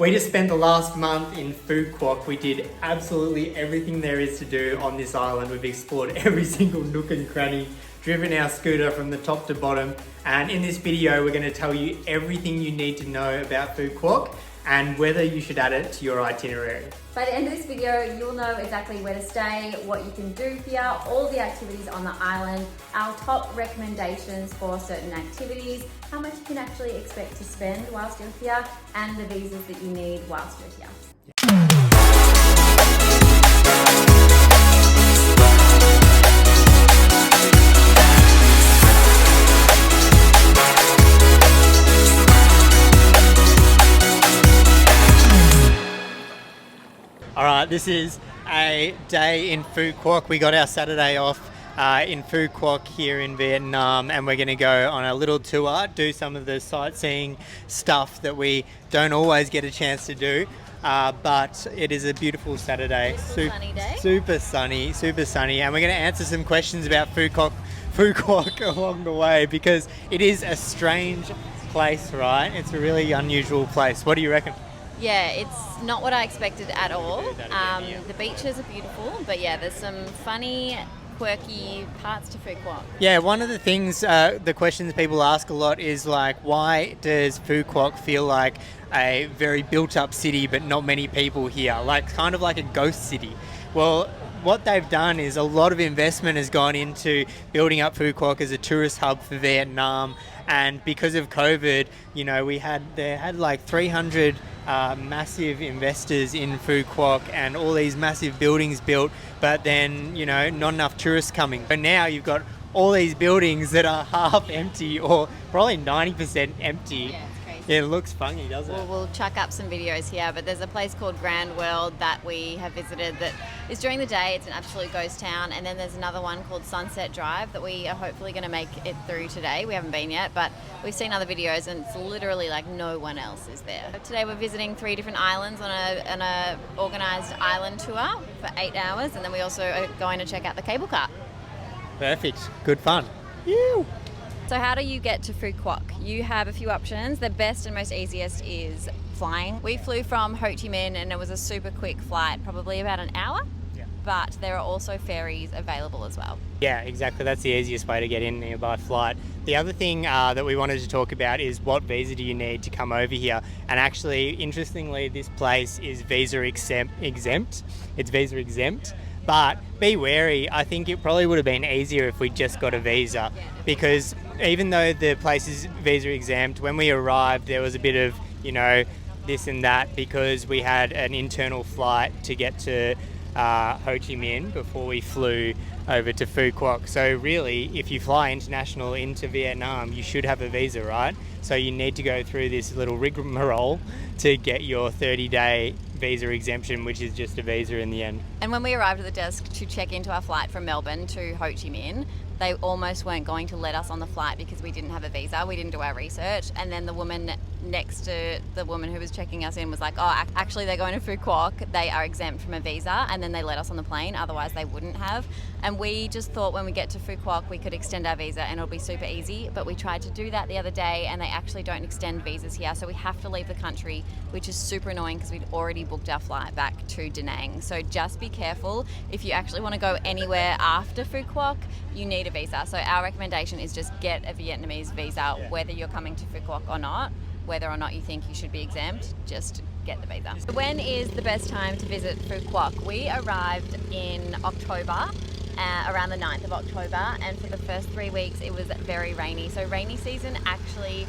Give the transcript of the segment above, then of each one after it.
We just spent the last month in Phu Quoc. We did absolutely everything there is to do on this island. We've explored every single nook and cranny, driven our scooter from the top to bottom. And in this video, we're going to tell you everything you need to know about Phu Quoc and whether you should add it to your itinerary. By the end of this video, you'll know exactly where to stay, what you can do here, all the activities on the island, our top recommendations for certain activities, how much you can actually expect to spend whilst you're here, and the visas that you need whilst you're here. All right, this is a day in Phu Quoc. We got our Saturday off in Phu Quoc here in Vietnam, and we're going to go on a little tour, do some of the sightseeing stuff that we don't always get a chance to do. But it is a beautiful Saturday. Sunny day. Super sunny. And we're going to answer some questions about Phu Quoc along the way, because it is a strange place, right? It's a really unusual place. What do you reckon? Yeah, it's not what I expected at all. The beaches are beautiful, but yeah, there's some funny, quirky parts to Phu Quoc. Yeah, one of the things, the questions people ask a lot is like, why does Phu Quoc feel like a very built-up city but not many people here? Like, kind of like a ghost city. Well, what they've done is a lot of investment has gone into building up Phu Quoc as a tourist hub for Vietnam. And because of COVID, you know, they had like 300 massive investors in Phu Quoc and all these massive buildings built, but then, you know, not enough tourists coming. So now you've got all these buildings that are half empty or probably 90% empty. Yeah, it's crazy. Yeah, it looks funny, doesn't it? We'll chuck up some videos here, but there's a place called Grand World that we have visited that is during the day. It's an absolute ghost town. And then there's another one called Sunset Drive that we are hopefully going to make it through today. We haven't been yet, but we've seen other videos and it's literally like no one else is there. Today we're visiting 3 different islands on a organised island tour for 8 hours, and then we also are going to check out the cable car. Perfect. Good fun. Ew. So how do you get to Phu Quoc? You have a few options. The best and most easiest is flying. We flew from Ho Chi Minh and it was a super quick flight, probably about an hour. Yeah. But there are also ferries available as well. Yeah, exactly. That's the easiest way to get in here by flight. The other thing that we wanted to talk about is what visa do you need to come over here? And actually, interestingly, this place is visa exempt. It's visa exempt. But be wary, I think it probably would have been easier if we just got a visa, because even though the place is visa exempt, when we arrived there was a bit of, you know, this and that, because we had an internal flight to get to Ho Chi Minh before we flew over to Phu Quoc. So really, if you fly international into Vietnam, you should have a visa, right? So you need to go through this little rigmarole to get your 30-day visa exemption, which is just a visa in the end. And when we arrived at the desk to check into our flight from Melbourne to Ho Chi Minh, they almost weren't going to let us on the flight because we didn't have a visa. We didn't do our research. And then the woman next to the woman who was checking us in was like, oh, actually they're going to Phu Quoc. They are exempt from a visa. And then they let us on the plane. Otherwise they wouldn't have. And we just thought when we get to Phu Quoc, we could extend our visa and it'll be super easy. But we tried to do that the other day and they actually don't extend visas here. So we have to leave the country, which is super annoying because we'd already booked our flight back to Da Nang. So just be careful. If you actually want to go anywhere after Phu Quoc, you need a visa. So our recommendation is just get a Vietnamese visa, whether you're coming to Phu Quoc or not. Whether or not you think you should be exempt, just get the visa. When is the best time to visit Phu Quoc? We arrived in October, around the 9th of October, and for the first 3 weeks it was very rainy. So rainy season actually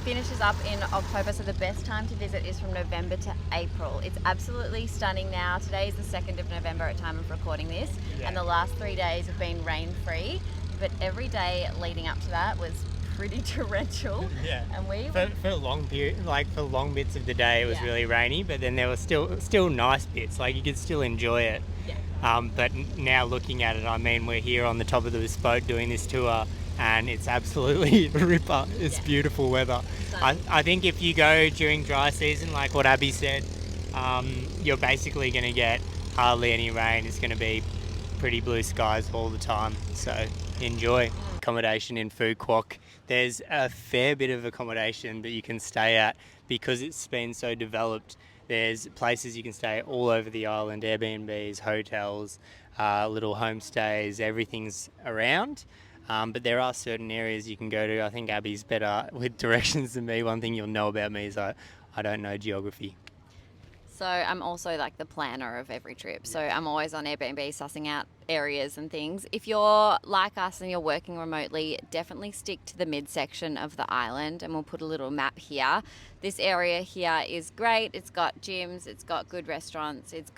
finishes up in October, so the best time to visit is from November to April. It's absolutely stunning now. Today is the 2nd of November at time of recording this, and the last 3 days have been rain-free, but every day leading up to that was pretty torrential. Yeah. And for a long period, like for long bits of the day, it was really rainy, but then there were still nice bits. Like you could still enjoy it. Yeah. But now looking at it, I mean, we're here on the top of this boat doing this tour, and it's absolutely ripper. It's beautiful weather. I think if you go during dry season, like what Abby said, you're basically going to get hardly any rain. It's going to be pretty blue skies all the time. So enjoy. Accommodation in Phu Quoc. There's a fair bit of accommodation that you can stay at because it's been so developed, there's places you can stay all over the island, Airbnbs, hotels, little homestays, everything's around. But there are certain areas you can go to. I think Abby's better with directions than me. One thing you'll know about me is I don't know geography. So I'm also like the planner of every trip. So I'm always on Airbnb sussing out areas and things. If you're like us and you're working remotely, definitely stick to the midsection of the island, and we'll put a little map here. This area here is great. It's got gyms, it's got good restaurants, it's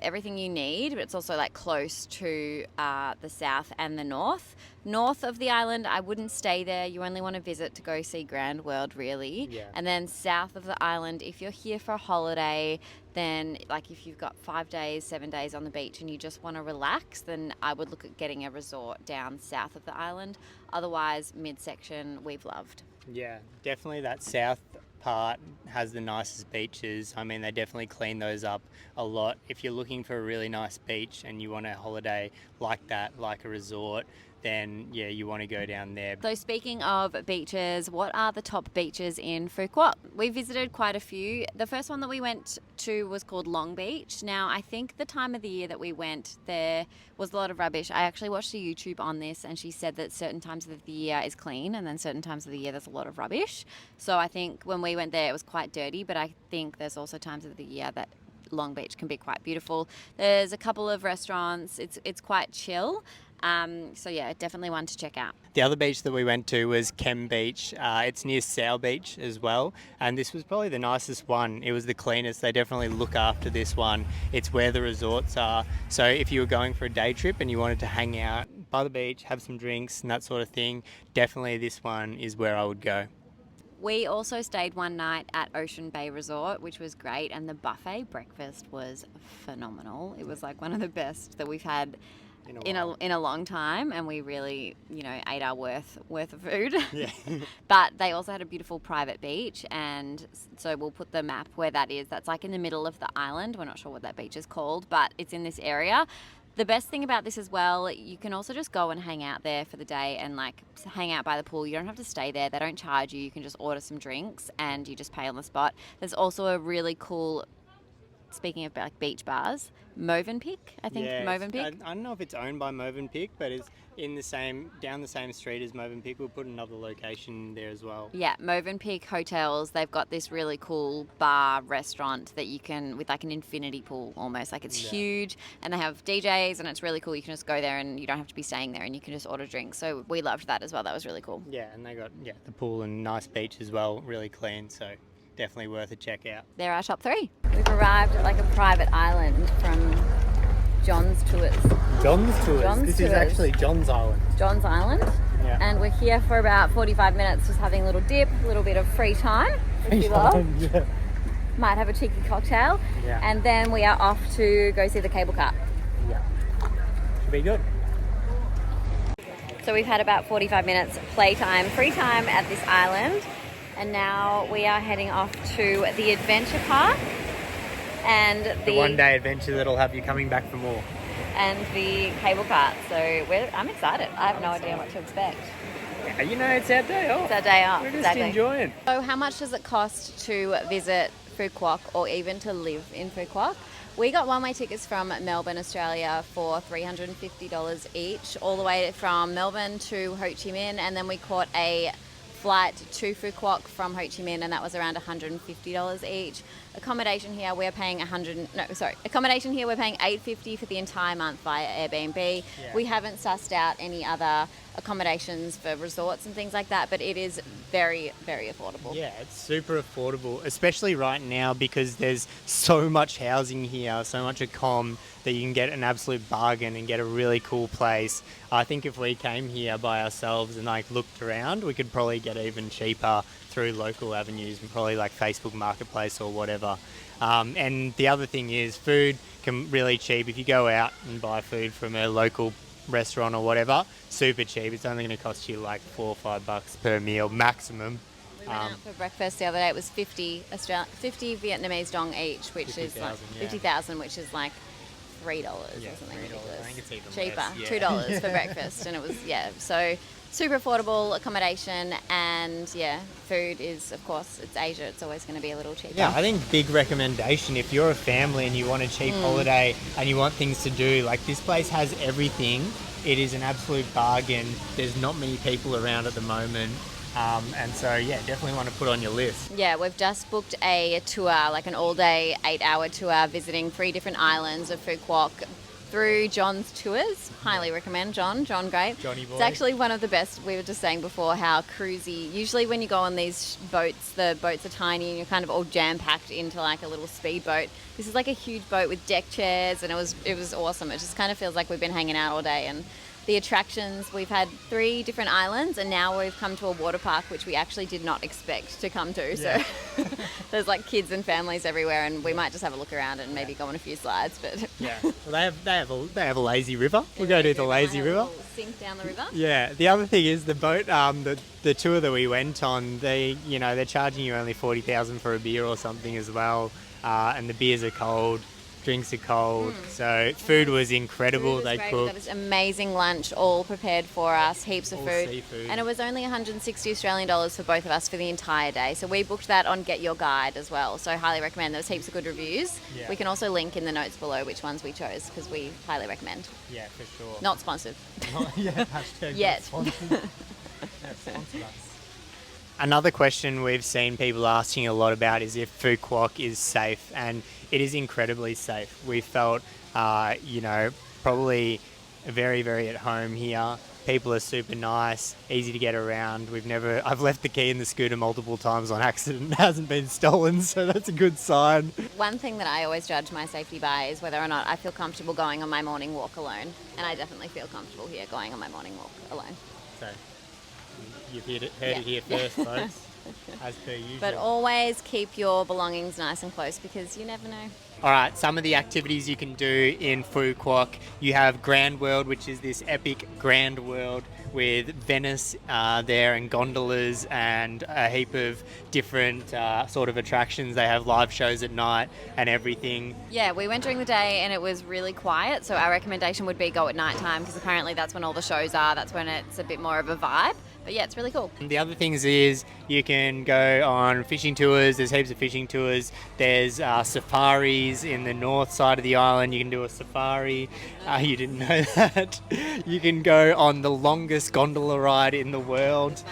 everything you need, but it's also like close to the south and the north. North of the island, I wouldn't stay there. You only want to visit to go see Grand World, really. Yeah. And then south of the island, if you're here for a holiday, then like if you've got 5 days, 7 days on the beach and you just want to relax, then I would look at getting a resort down south of the island. Otherwise, midsection, we've loved. Yeah, definitely that south part has the nicest beaches. I mean, they definitely clean those up a lot. If you're looking for a really nice beach and you want a holiday like that, like a resort, then yeah, you want to go down there. So speaking of beaches, what are the top beaches in Phu Quoc? We visited quite a few. The first one that we went to was called Long Beach. Now, I think the time of the year that we went, there was a lot of rubbish. I actually watched a YouTube on this, and she said that certain times of the year is clean and then certain times of the year there's a lot of rubbish. So I think when we went there it was quite dirty, but I think there's also times of the year that Long Beach can be quite beautiful. There's a couple of restaurants. It's quite chill. So yeah, definitely one to check out. The other beach that we went to was Kem Beach. It's near Sao Beach as well, and this was probably the nicest one. It was the cleanest. They definitely look after this one. It's where the resorts are. So if you were going for a day trip and you wanted to hang out by the beach, have some drinks and that sort of thing, definitely this one is where I would go. We also stayed one night at Ocean Bay Resort, which was great, and the buffet breakfast was phenomenal. It was like one of the best that we've had in a long time, and we really, ate our worth of food. Yeah. But they also had a beautiful private beach, and so we'll put the map where that is. That's like in the middle of the island. We're not sure what that beach is called, but it's in this area. The best thing about this as well, you can also just go and hang out there for the day and like hang out by the pool. You don't have to stay there. They don't charge you. You can just order some drinks and you just pay on the spot. There's also a really cool, speaking of like beach bars, Movenpick, I think. Yeah, Movenpick. I don't know if it's owned by Movenpick, but it's down the same street as Movenpick. We'll put another location there as well. Yeah, Movenpick Hotels. They've got this really cool bar restaurant that you can, with like an infinity pool almost. Like it's huge, and they have DJs, and it's really cool. You can just go there and you don't have to be staying there, and you can just order drinks. So we loved that as well. That was really cool. Yeah, and they got the pool and nice beach as well, really clean. So definitely worth a check out. They're our top 3. We've arrived at like a private island from John's Tours. This is actually John's Island. John's Island. Yeah. And we're here for about 45 minutes just having a little dip, a little bit of free time, which we love. Yeah. Might have a cheeky cocktail. Yeah. And then we are off to go see the cable car. Yeah. Should be good. So we've had about 45 minutes playtime, free time at this island. And now we are heading off to the adventure park and the one-day adventure that'll have you coming back for more. And the cable cart. So I'm excited. I have no idea what to expect. Yeah, it's our day off. It's our day off. We're just enjoying. So how much does it cost to visit Phu Quoc or even to live in Phu Quoc? We got one-way tickets from Melbourne, Australia for $350 each, all the way from Melbourne to Ho Chi Minh, and then we caught a flight to Phu Quoc from Ho Chi Minh, and that was around $150 each. Accommodation here we're paying $850 for the entire month via Airbnb. Yeah. We haven't sussed out any other accommodations for resorts and things like that, but it is very, very affordable. Yeah, it's super affordable, especially right now because there's so much housing here, so much accom that you can get an absolute bargain and get a really cool place. I think if we came here by ourselves and looked around, we could probably get even cheaper through local avenues and probably like Facebook Marketplace or whatever. And the other thing is food can really cheap. If you go out and buy food from a local restaurant or whatever, super cheap. It's only going to cost you like $4 or $5 per meal maximum. We went out for breakfast the other day. It was 50 Vietnamese dong each, which is like 50,000, which is like $3 or something ridiculous. I think it's even cheaper. less, $2 for breakfast, and it was so super affordable accommodation, and yeah, food is, of course, it's Asia, it's always going to be a little cheaper. Yeah, I think big recommendation if you're a family and you want a cheap holiday and you want things to do, like this place has everything. It is an absolute bargain. There's not many people around at the moment. And so, yeah, definitely want to put on your list. Yeah, we've just booked a tour, like an all-day, 8-hour tour, visiting 3 different islands of Phu Quoc through John's Tours. Highly recommend John. John, great. Johnny boy. It's actually one of the best. We were just saying before how cruisy. Usually when you go on these boats, the boats are tiny and you're kind of all jam-packed into like a little speedboat. This is like a huge boat with deck chairs, and it was awesome. It just kind of feels like we've been hanging out all day. And the attractions, we've had 3 different islands, and now we've come to a water park which we actually did not expect to come to. Yeah. So there's like kids and families everywhere, and we might just have a look around and maybe go on a few slides. But Yeah, well, they have a lazy river. We'll go to the lazy river. Sink down the river. Yeah, the other thing is the boat, the tour that we went on, they're charging you only 40,000 for a beer or something as well, and the beers are cold. Drinks are cold, so food was incredible. Food was They great. We cooked got this amazing lunch, all prepared for us, heaps of all food. seafood. And it was only 160 Australian dollars for both of us for the entire day. So we booked that on Get Your Guide as well. So highly recommend. There was heaps of good reviews. Yeah. We can also link in the notes below which ones we chose, because we highly recommend. Yeah, for sure. Not sponsored. Yeah, hashtag Yet. not sponsored. Yeah, sponsor us. Another question we've seen people asking a lot about is if Phu Quoc is safe, and it is incredibly safe. We felt, probably very, very at home here. People are super nice, easy to get around. I've left the key in the scooter multiple times on accident. It hasn't been stolen, so that's a good sign. One thing that I always judge my safety by is whether or not I feel comfortable going on my morning walk alone. And I definitely feel comfortable here going on my morning walk alone. So you've heard it here first, folks, as per usual. But always keep your belongings nice and close, because you never know. All right, some of the activities you can do in Phu Quoc. You have Grand World, which is this epic Grand World with Venice there and gondolas and a heap of different sort of attractions. They have live shows at night and everything. Yeah, we went during the day and it was really quiet, so our recommendation would be go at night time, because apparently that's when all the shows are. That's when it's a bit more of a vibe. But yeah, it's really cool. The other things is you can go on fishing tours. There's heaps of fishing tours. There's safaris in the north side of the island. You can do a safari. You didn't know that. You can go on the longest gondola ride in the world.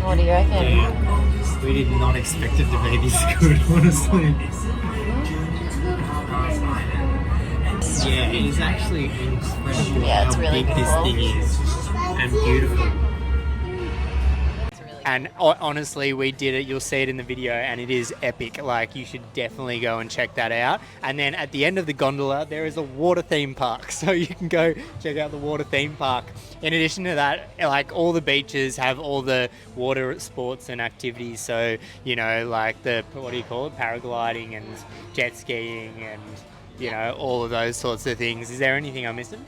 What do you reckon? We did not expect it to be this good, honestly. Yeah, it is actually incredible Yeah, it's how really big this beautiful. thing is and beautiful. And honestly, we did it. You'll see it in the video, and it is epic. Like, you should definitely go and check that out. And then at the end of the gondola, there is a water theme park, so you can go check out the water theme park. In addition to that, like, all the beaches have all the water sports and activities. So, like the, what do you call it, paragliding and jet skiing and all of those sorts of things. Is there anything I'm missing?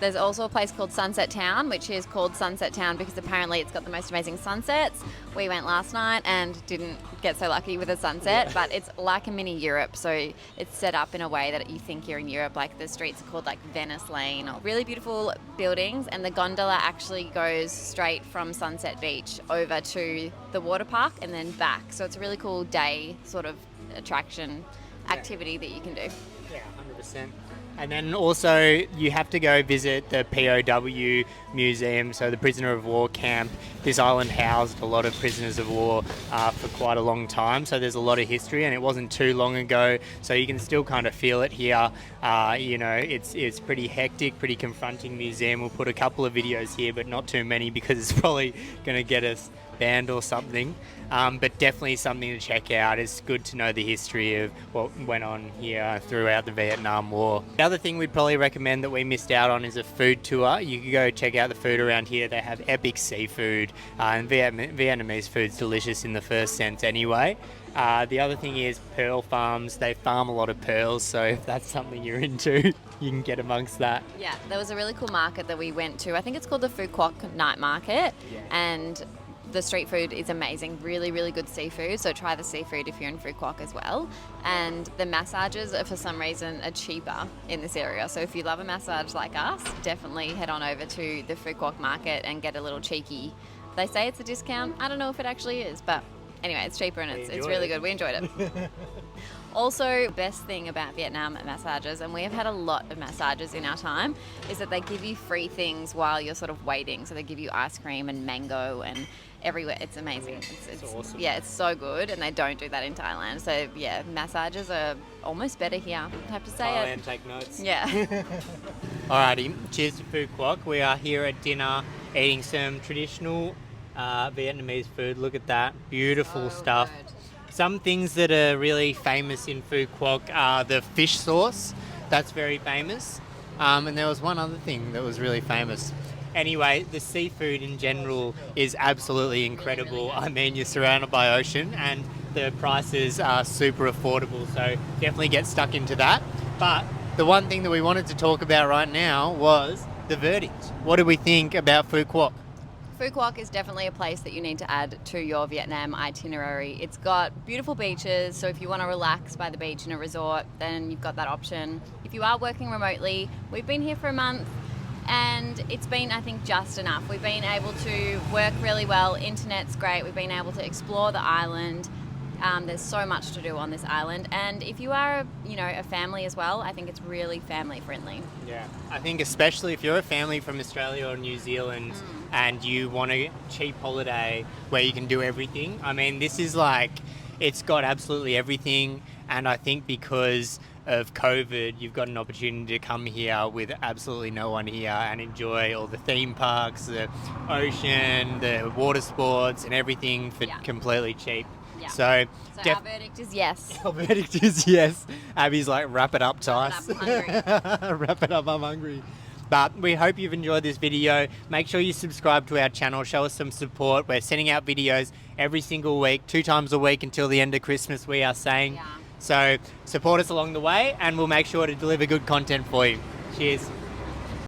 There's also a place called Sunset Town, which is called Sunset Town because apparently it's got the most amazing sunsets. We went last night and didn't get so lucky with a sunset, but it's like a mini Europe. So it's set up in a way that you think you're in Europe. Like, the streets are called like Venice Lane. Really beautiful buildings, and the gondola actually goes straight from Sunset Beach over to the water park and then back. So it's a really cool day sort of attraction activity that you can do. Yeah, 100%. And then also you have to go visit the POW museum, so the prisoner of war camp. This island housed a lot of prisoners of war for quite a long time, so there's a lot of history, and it wasn't too long ago, so you can still kind of feel it here. It's pretty hectic, pretty confronting museum. We'll put a couple of videos here, but not too many because it's probably going to get us banned or something, but definitely something to check out. It's good to know the history of what went on here throughout the Vietnam War. The other thing we'd probably recommend that we missed out on is a food tour. You could go check out the food around here. They have epic seafood, and Vietnamese food's delicious in the first sense anyway. The other thing is pearl farms. They farm a lot of pearls, so if that's something you're into, you can get amongst that. Yeah, there was a really cool market that we went to. I think it's called the Phu Quoc Night Market, and The street food is amazing, really, really good seafood. So try the seafood if you're in Phu Quoc as well. And the massages, are, for some reason, are cheaper in this area. So if you love a massage like us, definitely head on over to the Phu Quoc Market and get a little cheeky. They say it's a discount. I don't know if it actually is, but anyway, it's cheaper and it's really good. We enjoyed it. Also, best thing about Vietnam massages, and we have had a lot of massages in our time, is that they give you free things while you're sort of waiting. So they give you ice cream and mango and everywhere. It's amazing. It's awesome. Yeah, it's so good, and they don't do that in Thailand. So yeah, massages are almost better here, I have to say. Thailand, take notes. Yeah. Alrighty, cheers to Phu Quoc. We are here at dinner eating some traditional Vietnamese food. Look at that, beautiful stuff. Good. Some things that are really famous in Phu Quoc are the fish sauce. That's very famous. And there was one other thing that was really famous. Anyway, the seafood in general is absolutely incredible. I mean, you're surrounded by ocean and the prices are super affordable. So definitely get stuck into that. But the one thing that we wanted to talk about right now was the verdict. What do we think about Phu Quoc? Phu Quoc is definitely a place that you need to add to your Vietnam itinerary. It's got beautiful beaches, so if you want to relax by the beach in a resort, then you've got that option. If you are working remotely, we've been here for a month and it's been, I think, just enough. We've been able to work really well, internet's great, we've been able to explore the island. There's so much to do on this island, and if you are, a family as well, I think it's really family friendly. Yeah, I think especially if you're a family from Australia or New Zealand and you want a cheap holiday where you can do everything. I mean, this is it's got absolutely everything, and I think because of COVID, you've got an opportunity to come here with absolutely no one here and enjoy all the theme parks, the ocean, the water sports, and everything for completely cheap. Yeah. So our verdict is yes. Our verdict is yes. Abby's like, wrap it up, Tice. Wrap it up, I'm hungry. Wrap it up, I'm hungry. But we hope you've enjoyed this video. Make sure you subscribe to our channel. Show us some support. We're sending out videos every single week, 2 times a week until the end of Christmas, we are saying. Yeah. So support us along the way and we'll make sure to deliver good content for you. Cheers.